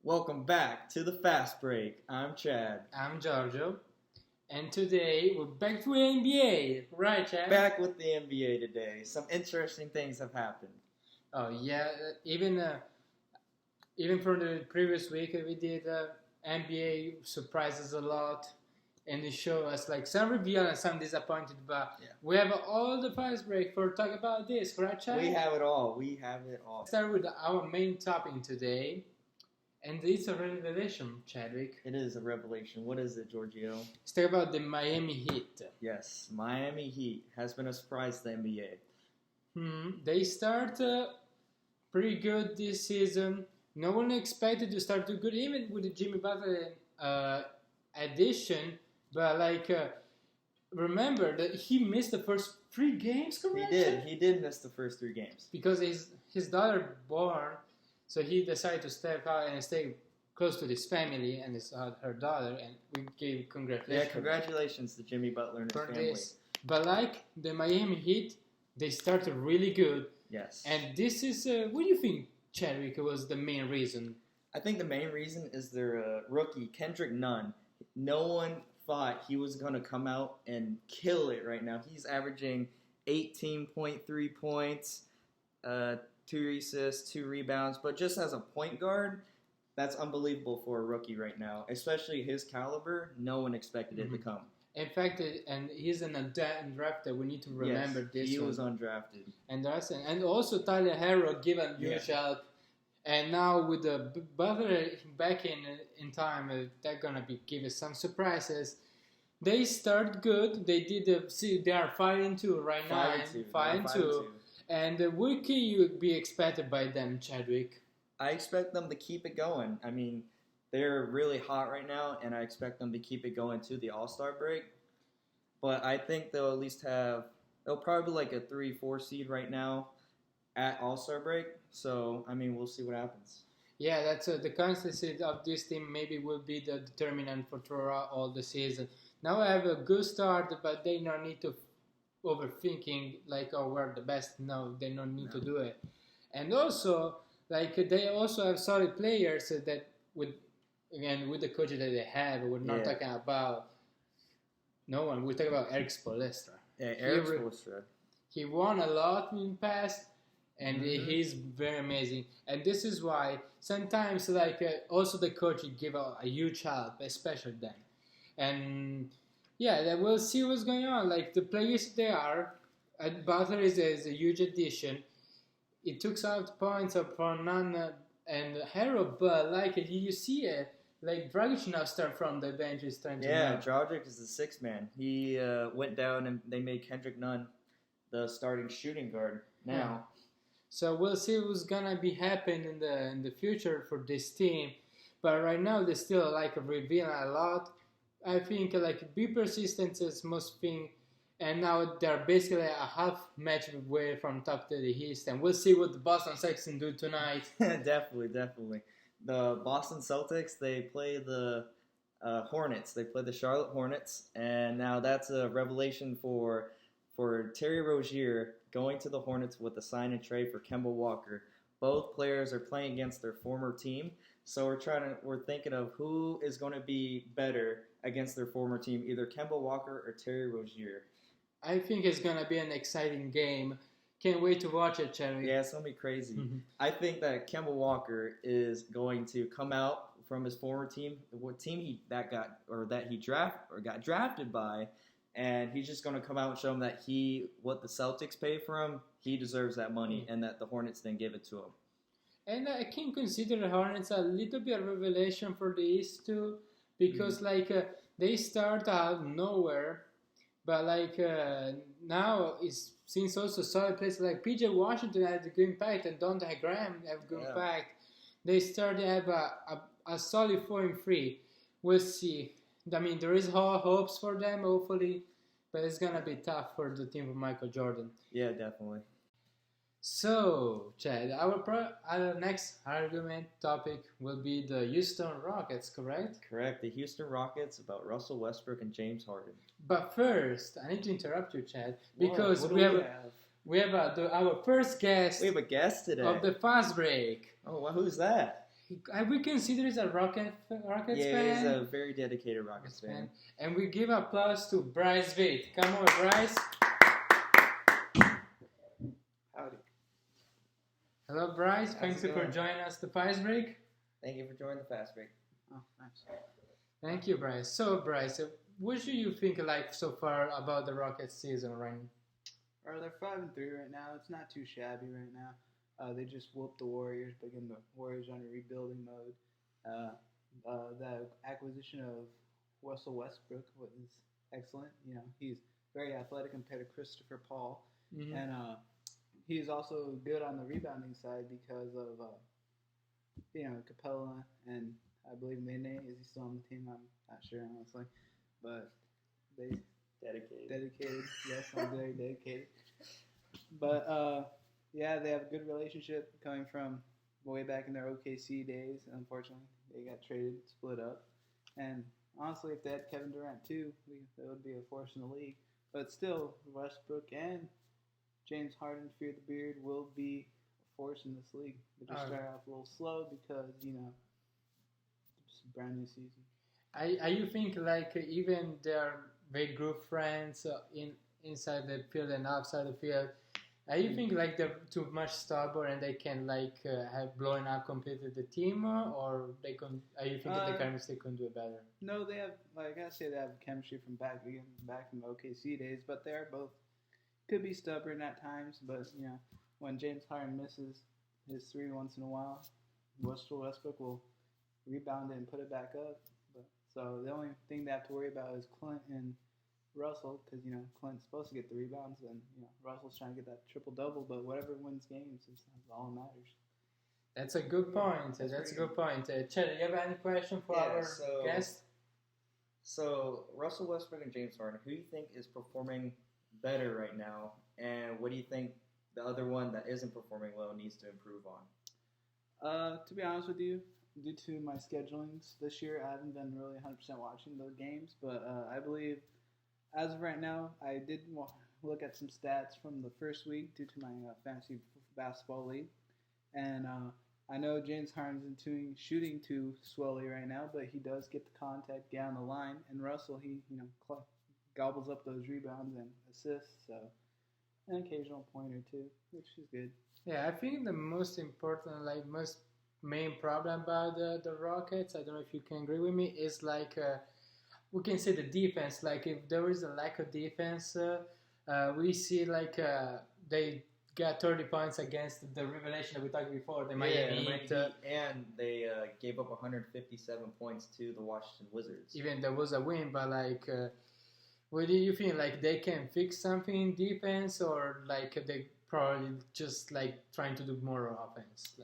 Welcome back to the Fast Break. I'm Chad. I'm Giorgio, and today we're back to NBA, right, Chad? Back with the NBA today. Some interesting things have happened. Oh yeah, even from the previous week we did NBA surprises a lot, and it showed us like some reveal and some disappointed. But we have all the Fast Break for talk about this, right, Chad? We have it all. We have it all. Start with our main topic today. And it's a revelation, Chadwick. It is a revelation. What is it, Giorgio? Let's talk about the Miami Heat. Yes, Miami Heat has been a surprise to the NBA. They start pretty good this season. No one expected to start too good, even with the Jimmy Butler addition. But remember that he missed the first 3 games, correct? He did miss the first 3 games because his daughter born. So he decided to step out and stay close to his family and her daughter, and we gave congratulations. Yeah, congratulations to Jimmy Butler and his family. This. But like the Miami Heat, they started really good. Yes. And this is, what do you think, Chadwick, was the main reason? I think the main reason is their rookie, Kendrick Nunn. No one thought he was going to come out and kill it right now. He's averaging 18.3 points, 2 assists, 2 rebounds, but just as a point guard, that's unbelievable for a rookie right now. Especially his caliber, no one expected it to come. In fact, and he's an undrafted. We need to remember this. He was undrafted. And also Tyler Herro given huge help. And now with the Butler back in time, they're gonna give us some surprises. They start good. They are 5-2 right now. 5-2. And what can you be expected by them, Chadwick? I expect them to keep it going. I mean, they're really hot right now, and I expect them to keep it going to the All-Star break. But I think they'll probably like a 3-4 seed right now at All-Star break. So, I mean, we'll see what happens. Yeah, that's the consistency of this team maybe will be the determinant for throughout all the season. Now I have a good start, but they don't need to overthinking we're the best. No, they don't need to do it. And also they also have solid players that with the coaches that they have, we're not talking about no one. We're talking about Eric Spoelstra. Yeah, Eric Spoelstra. He won a lot in the past, and he's very amazing. And this is why sometimes also the coach give a huge help, especially them. And yeah, we'll see what's going on. The players they are, Butler is a huge addition. It took out points from Nunn and Herro, but you see it, Dragic now start from the bench is trying to. Yeah, Dragic is the 6th man. He went down and they made Kendrick Nunn the starting shooting guard now. Yeah. So we'll see what's gonna be happening in the future for this team. But right now they still revealing a lot. I think be persistent is most thing, and now they're basically a half match away from top to the East, and we'll see what the Boston Celtics do tonight. Definitely. The Boston Celtics, they play the Hornets. They play the Charlotte Hornets, and now that's a revelation for Terry Rozier going to the Hornets with a sign and trade for Kemba Walker. Both players are playing against their former team, so we're thinking of who is going to be better against their former team, either Kemba Walker or Terry Rozier. I think it's going to be an exciting game. Can't wait to watch it, Chadwick. Yeah, it's going to be crazy. I think that Kemba Walker is going to come out from his former team, what team he got drafted by, and he's just going to come out and show him that what the Celtics paid for him, he deserves that money, and that the Hornets didn't give it to him. And I can consider the Hornets a little bit of revelation for the East too, because they start out nowhere, but now it seems also solid places like PJ Washington had a good impact and Donte Graham have good impact. They start to have a solid 4-3. We'll see. I mean, there is hopes for them, hopefully, but it's gonna be tough for the team of Michael Jordan. Yeah, definitely. So, Chad, our next argument topic will be the Houston Rockets, correct? Correct. The Houston Rockets about Russell Westbrook and James Harden. But first, I need to interrupt you, Chad, because we have our first guest. We have a guest today of the Fast Break. Oh, well, who's that? we consider he's a Rockets Yeah, he's fan. a very dedicated Rockets fan. And we give applause to Bryce Vitt. Come on, Bryce. Howdy. Hello, Bryce. Thanks for joining us the Fast Break. Thank you for joining the Fast Break. Oh, nice. Thank you, Bryce. So, Bryce, what do you think like so far about the Rockets season right now? They're 5-3 right now. It's not too shabby right now. They just whooped the Warriors, but again, the Warriors are in a rebuilding mode. The acquisition of Russell Westbrook was excellent. You know, he's very athletic compared to Christopher Paul, and he's also good on the rebounding side because of Capella and I believe Nene. Is he still on the team? I'm not sure honestly, but they dedicated. Yes, I'm very dedicated. But yeah, they have a good relationship coming from way back in their OKC days. Unfortunately, they got traded, split up. And honestly, if they had Kevin Durant too, it would be a force in the league. But still, Westbrook and James Harden, fear the beard, will be a force in this league. They just start off a little slow because, it's a brand new season. I think like even their very good friends inside the field and outside the field, you think like they're too much stubborn and they can like have blown up completely the team, or they can? You think that the chemistry can do it better? No, they have, like I say, they have chemistry from back from OKC days, but they're both could be stubborn at times. But when James Harden misses his three once in a while, Russell Westbrook will rebound it and put it back up. So the only thing they have to worry about is Clint and Russell, because Clint's supposed to get the rebounds, and Russell's trying to get that triple double. But whatever wins games is all that matters. That's a good point. That's a good point. Chet, do you have any question for our guest? So Russell Westbrook and James Harden, who do you think is performing better right now, and what do you think the other one that isn't performing well needs to improve on? To be honest with you, due to my schedulings this year, I haven't been really 100% watching those games, but I believe as of right now, I did look at some stats from the first week due to my fantasy basketball league, and I know James Harden's shooting too swelly right now, but he does get the contact down the line, and Russell, he gobbles up those rebounds and assists, so an occasional point or two, which is good. Yeah, I think the most important, most main problem about the Rockets, I don't know if you can agree with me, is we can say the defense. Like if there is a lack of defense, we see they got 30 points against the revelation that we talked before, the Miami Heat. And they gave up 157 points to the Washington Wizards. Even there was a win, but what do you think? Like they can fix something in defense, or they probably just trying to do more offense?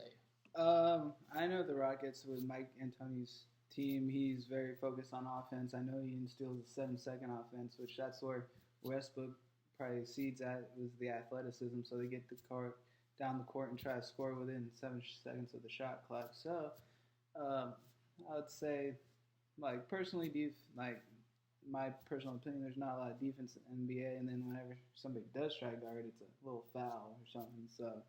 I know the Rockets with Mike D'Antoni's team. He's very focused on offense. I know he instills a 7-second offense, which that's where Westbrook probably exceeds at was the athleticism. So they get the court down the court and try to score within 7 seconds of the shot clock. So I would say, personally, my personal opinion, there's not a lot of defense in the NBA. And then whenever somebody does try to guard, it's a little foul or something. So.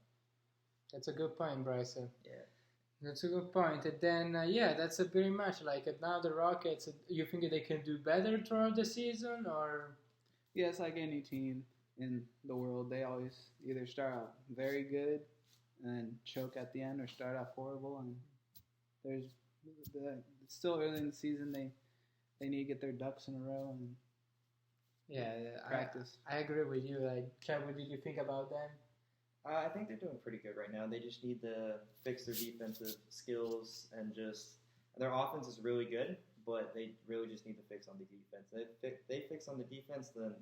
That's a good point, Bryson. Yeah. That's a good point. And then, that's pretty much now the Rockets, you think they can do better throughout the season, or? Yeah, it's like any team in the world. They always either start out very good and then choke at the end, or start off horrible. And it's still early in the season. They need to get their ducks in a row and practice. I agree with you. Chad, what did you think about them? I think they're doing pretty good right now. They just need to fix their defensive skills and their offense is really good, but they really just need to fix on the defense. If they fix on the defense, then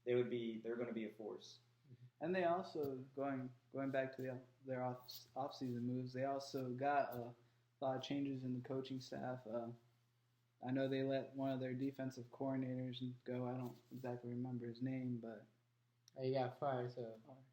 they're going to be a force. And they also going back to their off-season moves. They also got a lot of changes in the coaching staff. I know they let one of their defensive coordinators go. I don't exactly remember his name, but he got fired. So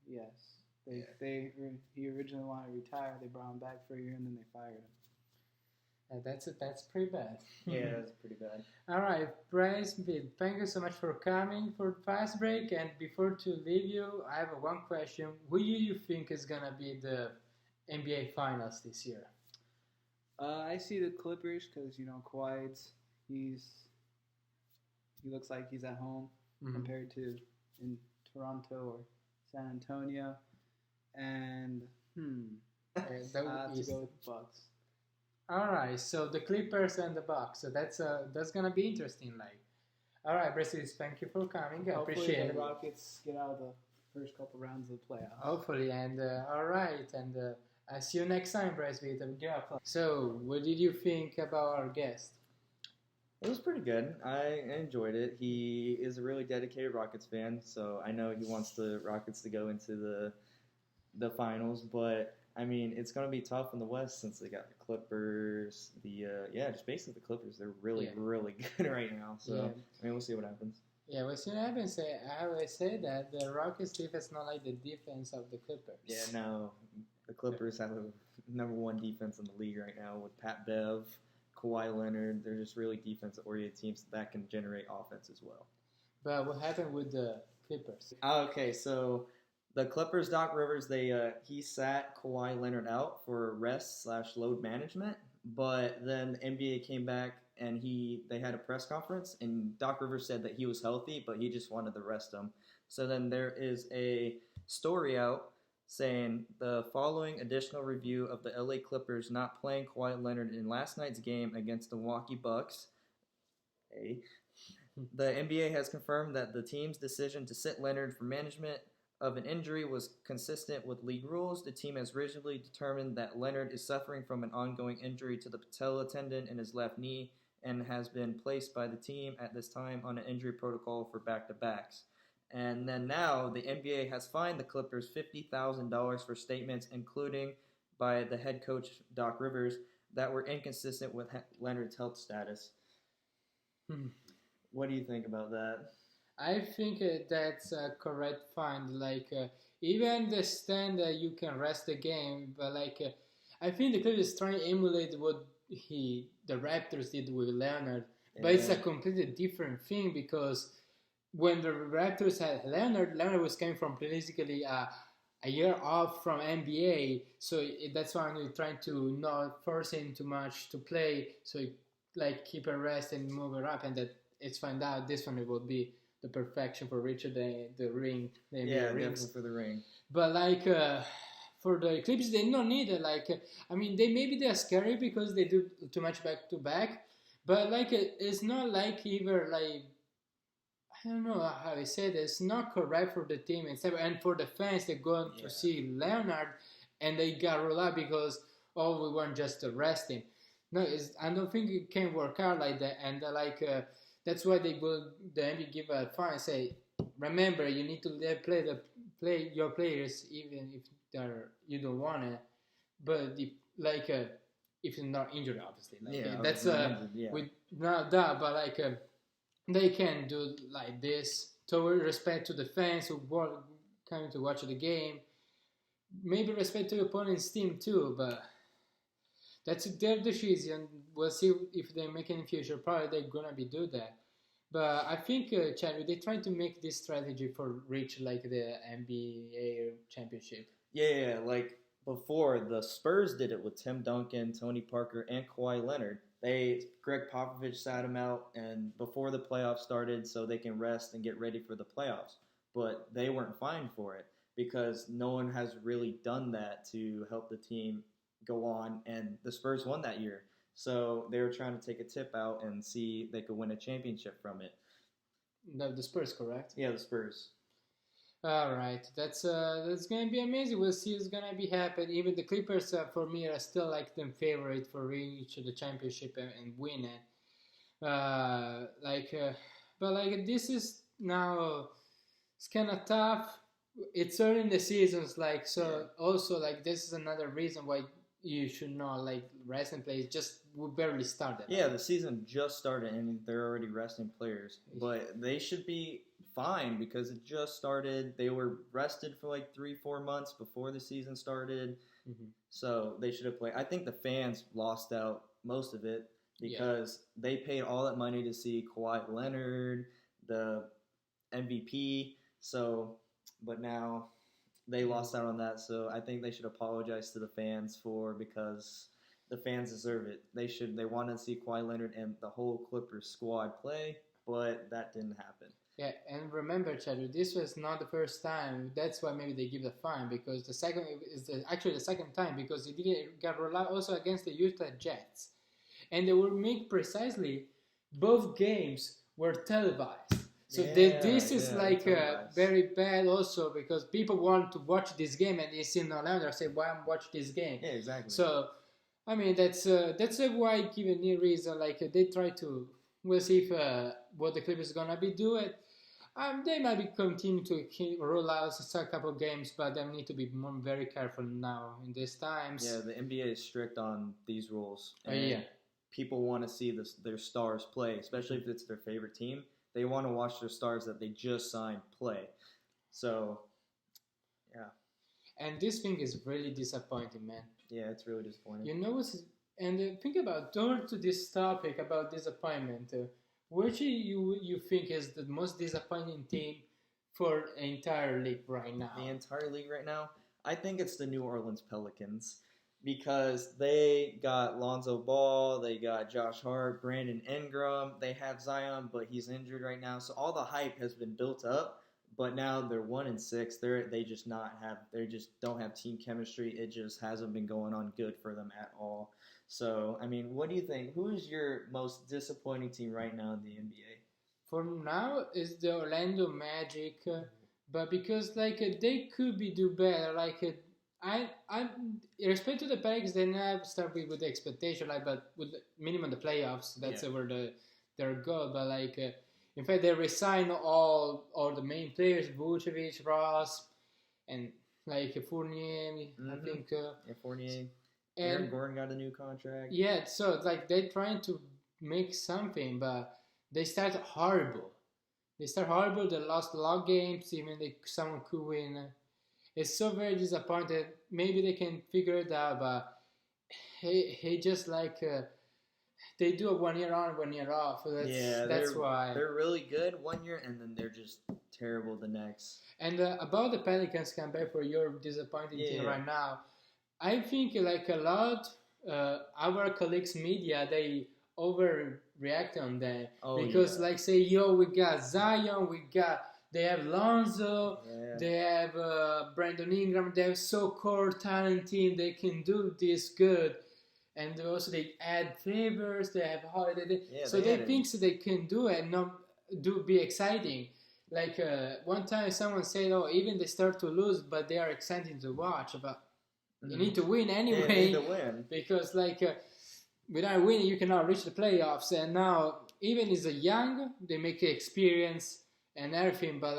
yes. He originally wanted to retire. They brought him back for a year, and then they fired him. That's pretty bad. Yeah, that's pretty bad. All right, Bryce, thank you so much for coming for Fast Break. And before to leave you, I have one question. Who do you think is gonna be the NBA Finals this year? I see the Clippers because Kawhi's he looks like he's at home compared to in Toronto or San Antonio, and I have to go with the Bucks. All right, so the Clippers and the Bucks. So that's gonna be interesting. Like, all right, Brazil, thank you for coming. I appreciate it. The Rockets get out of the first couple rounds of the playoffs. Hopefully, and all right, and I'll see you next time, Brazil. So, what did you think about our guest? It was pretty good. I enjoyed it. He is a really dedicated Rockets fan, so I know he wants the Rockets to go into the finals. But I mean, it's going to be tough in the West since they got the Clippers. Just basically the Clippers. They're really good right now. So I mean, we'll see what happens. Yeah, we'll see what happens. I always say that the Rockets defense is not like the defense of the Clippers. Yeah, no, the Clippers have the #1 defense in the league right now with Pat Bev, Kawhi Leonard. They're just really defensive-oriented teams that can generate offense as well. But what happened with the Clippers? Okay, so the Clippers, Doc Rivers, he sat Kawhi Leonard out for rest/load management, but then the NBA came back and they had a press conference, and Doc Rivers said that he was healthy, but he just wanted to rest him. So then there is a story out saying the following additional review of the LA Clippers not playing Kawhi Leonard in last night's game against the Milwaukee Bucks. The NBA has confirmed that the team's decision to sit Leonard for management of an injury was consistent with league rules. The team has rigidly determined that Leonard is suffering from an ongoing injury to the patella tendon in his left knee and has been placed by the team at this time on an injury protocol for back-to-backs. And then now the NBA has fined the Clippers $50,000 for statements, including by the head coach, Doc Rivers, that were inconsistent with Leonard's health status. What do you think about that? I think that's a correct find. Like, even understand that you can rest the game, but I think the Clippers is trying to emulate what the Raptors did with Leonard, but it's a completely different thing because when the Raptors had Leonard was coming from basically a year off from NBA, so that's why I'm trying to not force him too much to play, so keep a rest and move it up, and that it's find out this one will be the perfection for Richard the ring. The NBA rings. Definitely for the ring. But for the Clippers, they don't need it. They're scary because they do too much back to back, but it's not either I don't know how I say this. It's not correct for the team and for the fans. They're going to see Leonard and they got rolled out because we weren't just arresting. No, I don't think it can work out like that. And that's why the NBA give a fine and say, remember, you need to play your players even if you don't want it. But if you're not injured, obviously, that's with not that, but they can do like this toward respect to the fans who were coming to watch the game. Maybe respect to the opponent's team too, but that's their decision. We'll see if they make it in the future. Probably they're gonna do that. But I think Chad, they're trying to make this strategy for reach the NBA championship. Yeah, before the Spurs did it with Tim Duncan, Tony Parker, and Kawhi Leonard. Greg Popovich sat him out and before the playoffs started so they can rest and get ready for the playoffs. But they weren't fined for it because no one has really done that to help the team go on. And the Spurs won that year. So they were trying to take a tip out and see if they could win a championship from it. The Spurs, correct? Yeah, the Spurs. All right, that's gonna be amazing. We'll see what's gonna be happening. Even the Clippers, for me, are still them favorite for reach the championship and win it. But this is now it's kind of tough. It's early in the seasons, also this is another reason why you should not rest and play. We barely started. Yeah, the season just started and they're already resting players, but they should be fine because it just started. They were rested for 3-4 months before the season started, so they should have played. I think the fans lost out most of it because they paid all that money to see Kawhi Leonard, the MVP. So, but now they lost out on that. So I think they should apologize to the fans because the fans deserve it. They want to see Kawhi Leonard and the whole Clippers squad play, but that didn't happen. Yeah, and remember, Chadwick, this was not the first time. That's why maybe they give the fine, because the second is actually the second time, because he didn't get rolled out also against the Utah Jets, and they will make precisely both games were televised. So this is very bad also, because people want to watch this game and they see no longer say, why I'm watching this game. Yeah, exactly. So, I mean, that's why given any reason, they try to, we'll see if what the Clippers are going to be doing. They might be continue to roll out a couple of games, but they need to be very careful now in these times. Yeah, the NBA is strict on these rules. And people want to see their stars play, especially if it's their favorite team. They want to watch their stars that they just signed play. So, yeah. And this thing is really disappointing, man. Yeah, it's really disappointing. You know what's... And think about, turn to this topic about disappointment. Which you think is the most disappointing team for the entire league right now? The entire league right now? I think it's the New Orleans Pelicans. Because they got Lonzo Ball, they got Josh Hart, Brandon Ingram, they have Zion, but he's injured right now. So all the hype has been built up, but now they're 1-6. They just don't have team chemistry. It just hasn't been going on good for them at all. So, I mean, what do you think? Who is your most disappointing team right now in the NBA? For now, is the Orlando Magic, but because they could do better. I respect to the Pelicans, they never start with the expectation, but with minimum the playoffs, that's where their goal. But in fact, they resign all the main players, Vucevic, Ross, and Fournier. I think. Fournier. Aaron Gordon got a new contract. Yeah, so they're trying to make something, but they start horrible. They lost a lot of games, even someone could win. It's so very disappointed. Maybe they can figure it out, but he just they do a 1 year on, 1 year off. That's why they're really good 1 year and then they're just terrible the next. And about the Pelicans, come back for your disappointing team right now. I think a lot our colleagues media, they overreact on that because say we got Zion, they have Lonzo, they have Brandon Ingram, they have so-core talent team, they can do this good. And also they add favors, they have holiday, so they think they can do it and not be exciting. One time someone said, even they start to lose, but they are exciting to watch. But you need to win anyway. Yeah, you need to win. Because without winning, you cannot reach the playoffs. And now, even as a young, they make experience and everything. But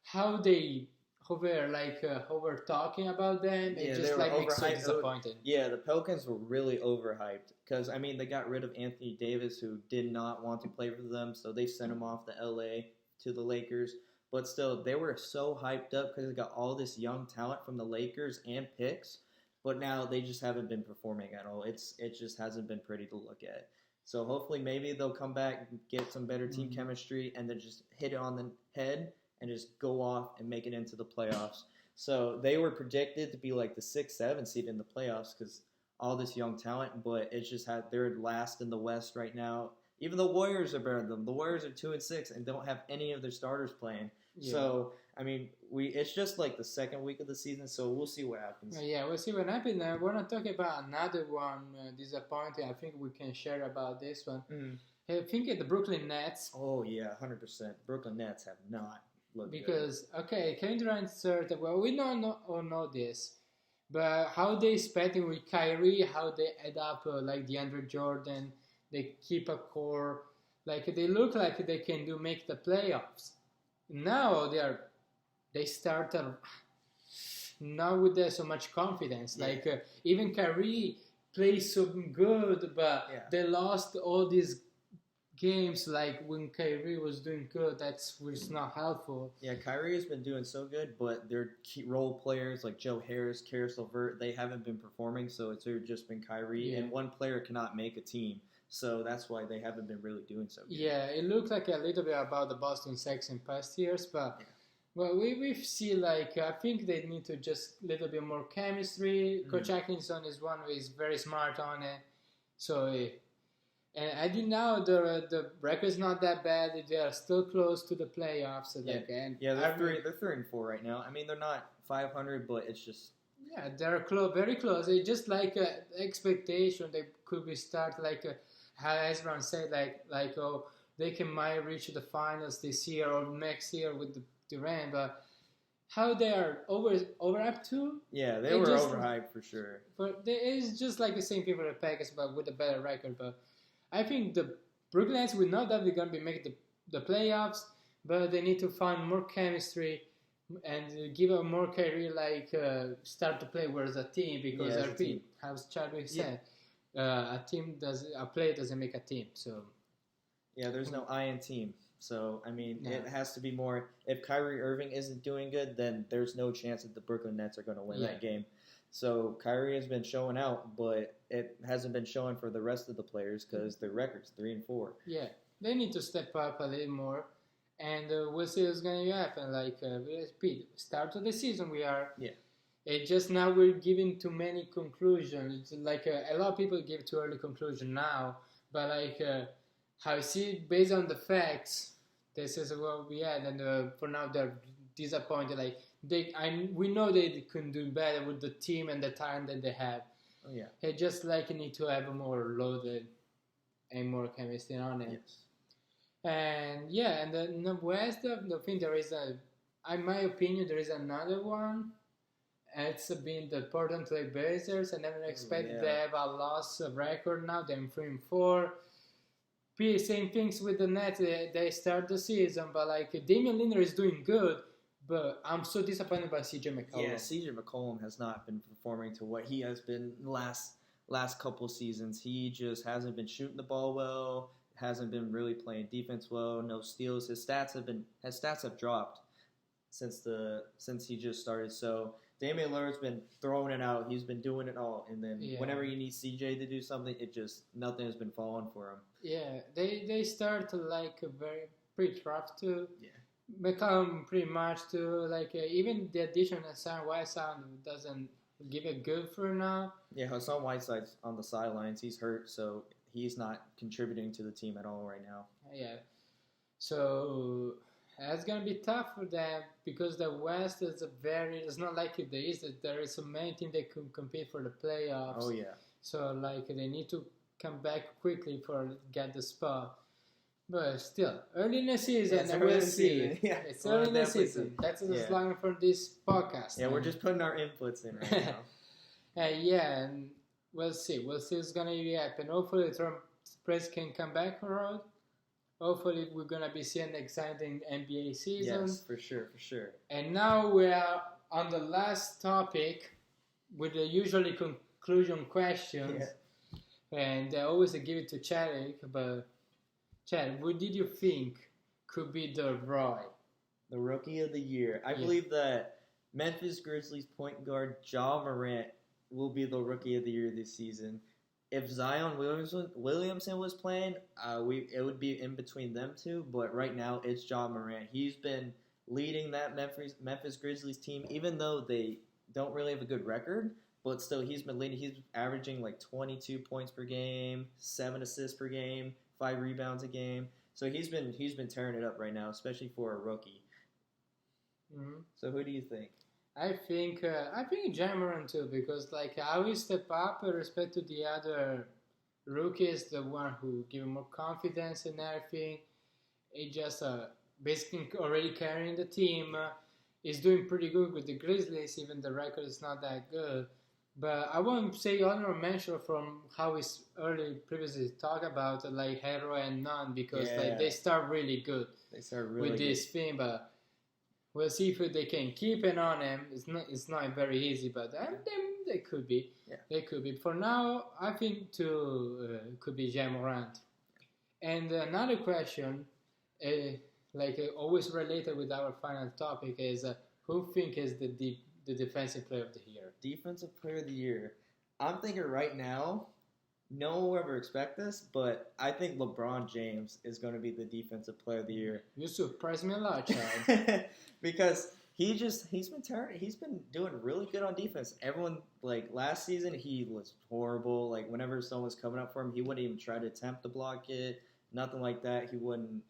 how they over talking about them, it just makes so disappointed. Yeah, the Pelicans were really overhyped because they got rid of Anthony Davis, who did not want to play for them, so they sent him off to LA to the Lakers. But still, they were so hyped up because they got all this young talent from the Lakers and picks. But now they just haven't been performing at all. It just hasn't been pretty to look at. So hopefully maybe they'll come back, get some better team chemistry, and then just hit it on the head and just go off and make it into the playoffs. So they were predicted to be the 6-7 seed in the playoffs because all this young talent, but it's just they're last in the West right now. Even the Warriors are better than them. The Warriors are 2-6 and don't have any of their starters playing. Yeah. So, it's just the second week of the season, so we'll see what happens. Yeah, we'll see what happens. I want to talk about another one disappointing. I think we can share about this one. I think the Brooklyn Nets. Oh, yeah, 100%. Brooklyn Nets have not looked because, good. Kevin Durant said, we don't know this, but how they expecting with Kyrie, how they add up DeAndre Jordan, they keep a core, they look like they can make the playoffs. Now they start now with so much confidence. Even Kyrie plays so good, but they lost all these games. When Kyrie was doing good, was not helpful. Yeah, Kyrie has been doing so good, but their key role players like Joe Harris, Karis LeVert, they haven't been performing. So it's just been Kyrie, and one player cannot make a team. So that's why they haven't been really doing so good. Yeah, it looked a little bit about the Boston Celtics in past years, but Well, we see like I think they need to just a little bit more chemistry. Coach Atkinson is one who is very smart on it. So, and I think now the record's not that bad. They are still close to the playoffs. So they're 3-4 right now. I mean, they're not 500, but it's just they're close, very close. It's just like expectation. They could be start like how Ezra said, like oh they might reach the finals this year or next year with the Durant, but how they are over up to? Yeah, they were overhyped for sure. But it's just like the same thing for the Packers, but with a better record. But I think the Brooklyn Nets will not that they're gonna be making the playoffs, but they need to find more chemistry and give a more career start to play as a team because I repeat, as Chadwick said, a player doesn't make a team. So there's no I in team. So, I mean, it has to be more. If Kyrie Irving isn't doing good, then there's no chance that the Brooklyn Nets are going to win that game. So, Kyrie has been showing out, but it hasn't been showing for the rest of the players because their record's 3-4. Yeah, they need to step up a little more, and we'll see what's going to happen. Start of the season, we are. Yeah. It just now we're giving too many conclusions. It's like a lot of people give too early conclusion now, but how I see it based on the facts, this is what we had, and for now they're disappointed. We know they couldn't do better with the team and the talent that they have. Oh yeah, they just need to have a more loaded and more chemistry on it. Yes. And and in the West, I think there is in my opinion, there is another one. It's been the Portland Trail Blazers. I never expected they have a loss record now. They're 3-4. Same things with the Nets. They start the season, but Damian Lillard is doing good, but I'm so disappointed by CJ McCollum. Yeah, CJ McCollum has not been performing to what he has been last couple seasons. He just hasn't been shooting the ball well. Hasn't been really playing defense well. No steals. His stats have dropped since he just started. So Damian Lillard's been throwing it out. He's been doing it all, and then whenever you need CJ to do something, nothing has been falling for him. Yeah, they start pretty rough too. Yeah, McCollum pretty much too. Even the addition of Hassan Whiteside doesn't give it good for now. Yeah, Hassan Whiteside's on the sidelines. He's hurt, so he's not contributing to the team at all right now. Yeah, so it's gonna be tough for them because the West is it's not like the East. There is so many teams that can compete for the playoffs. Oh yeah. So they need to come back quickly for get the spot. But still, early in the season, and we'll see. Yeah. It's early in the season. That's the slogan for this podcast. Yeah, we're just putting our inputs in right now. And we'll see. We'll see what's gonna happen. Hopefully, the Spurs can come back around. Hopefully, we're gonna be seeing an exciting NBA season. Yes, for sure. And now we are on the last topic with the usually conclusion questions. Yeah. And I always give it to Chadwick, but Chad, what did you think could be the Rookie of the Year? I believe that Memphis Grizzlies point guard Ja Morant will be the Rookie of the Year this season. If Zion Williamson was playing, it would be in between them two. But right now, it's Ja Morant. He's been leading that Memphis Grizzlies team, even though they don't really have a good record. But still, he's been leading. He's averaging 22 points per game, 7 assists per game, 5 rebounds a game. So he's been tearing it up right now, especially for a rookie. Mm-hmm. So who do you think? I think Ja Morant too, because how he step up with respect to the other rookies, the one who give him more confidence and everything. He just basically already carrying the team. He's doing pretty good with the Grizzlies, even the record is not that good. But I won't say honorable mention from how we previously talked about Hero and Nunn because they start really good. They start really with this thing, but we'll see if they can keep it on him. It's not very easy, but they could be. Yeah. They could be. For now, I think could be Ja Morant. And another question, always related with our final topic, is who think is the defensive player of the year? Defensive player of the year. I'm thinking right now, no one will ever expect this, but I think LeBron James is going to be the defensive player of the year. You surprised me a lot, Chad. Because he's been doing really good on defense. Everyone, like last season, he was horrible. Like whenever someone was coming up for him, he wouldn't even try to attempt to block it. Nothing like that. He wouldn't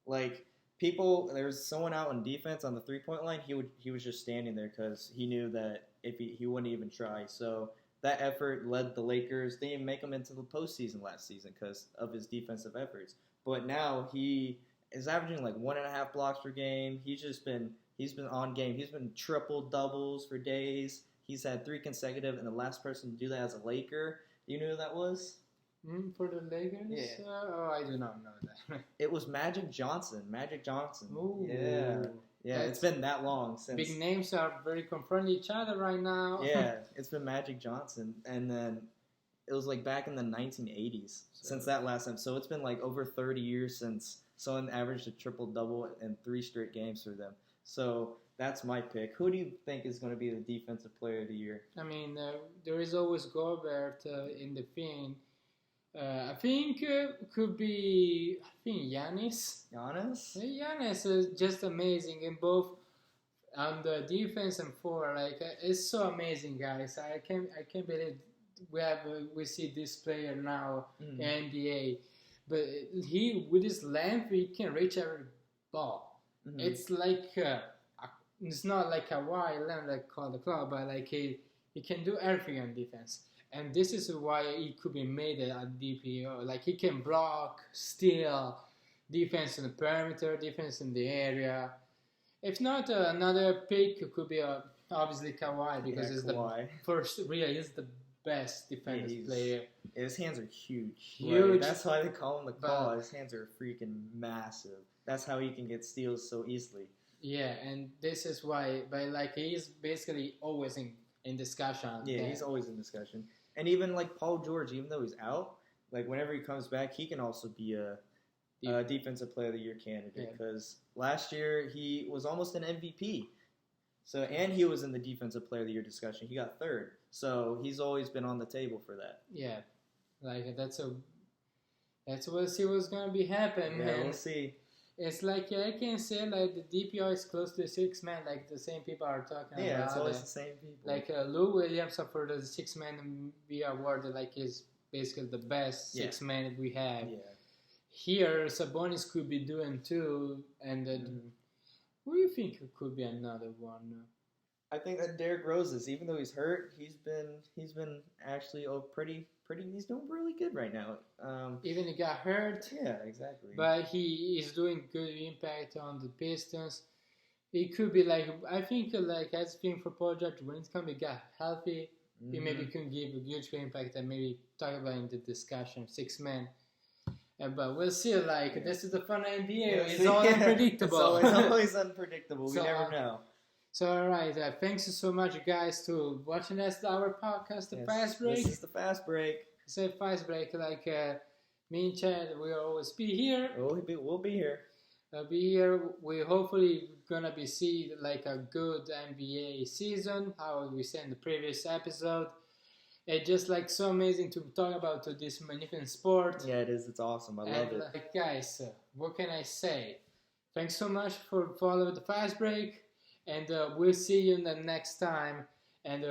like people. There was someone out on defense on the 3-point line. He was just standing there because he knew that if he wouldn't even try. So that effort led the Lakers. They didn't make him into the postseason last season because of his defensive efforts. But now he is averaging like 1.5 blocks per game. He's been on game. He's been triple doubles for days. He's had 3 consecutive, and the last person to do that as a Laker. Do you know who that was? For the Lakers? Yeah. I do not know that. It was Magic Johnson. Magic Johnson. Ooh. Yeah, it's been that long since. Big names are very confronting each other right now. Yeah, it's been Magic Johnson, and then it was like back in the 1980s since that last time. So it's been like over 30 years since someone averaged a triple-double in 3 straight games for them. So that's my pick. Who do you think is going to be the defensive player of the year? I mean, there is always Gobert in the thing. I think could be. I think Giannis. Giannis is just amazing in both on the defense and forward. Like it's so amazing, guys. I can't believe we see this player now in NBA. But he with his length, he can reach every ball. Mm-hmm. It's like it's not like Kawhi Leonard like called the club, but like he can do everything on defense. And this is why he could be made a DPO. Like he can block, steal, defense in the perimeter, defense in the area. If not, another pick could be obviously Kawhi because he's the first. Really, he's the best defensive player. His hands are huge. Huge. Like, that's why they call him the claw. His hands are freaking massive. That's how he can get steals so easily. Yeah, and this is why. But like he's basically always in discussion. Yeah, he's always in discussion. And even like Paul George, even though he's out, like whenever he comes back, he can also be a defensive player of the year candidate because last year he was almost an MVP. So and he was in the defensive player of the year discussion. He got 3rd. So he's always been on the table for that. Yeah, like we'll see what's gonna be happening. Yeah, we'll see. It's like I can say like the DPO is close to 6 man, like the same people are talking about. Yeah, it's always the same people. Like Lou Williams for the 6 man be awarded like is basically the best 6 man we have. Yeah. Here Sabonis could be doing too, and who do you think could be another one? I think that Derrick Rose is, even though he's hurt, he's been actually pretty. He's doing really good right now. Even he got hurt. Yeah, exactly. But he is doing good impact on the Pistons. It could be like I think like as thing for Paul George when it's coming got healthy, he maybe can give a huge impact and maybe talk about in the discussion 6 men. But we'll see. Like this is the fun NBA. It's all unpredictable. It's always unpredictable. We never know. So, all right. Thanks so much, guys, to watching our podcast, The Fast Break. This is The Fast Break. It's a fast break. Like me and Chad, we'll always be here. We'll be here. We hopefully gonna be see like a good NBA season. How we said in the previous episode. It's just like so amazing to talk about this magnificent sport. Yeah, it is. It's awesome. I love it. Like, guys, what can I say? Thanks so much for following The Fast Break. And we'll see you in the next time. And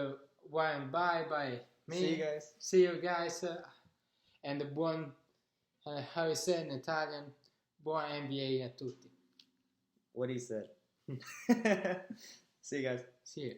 bye. See you guys. See you guys. And buon, how you say in Italian, buon NBA a tutti. What he said. See you guys. See you.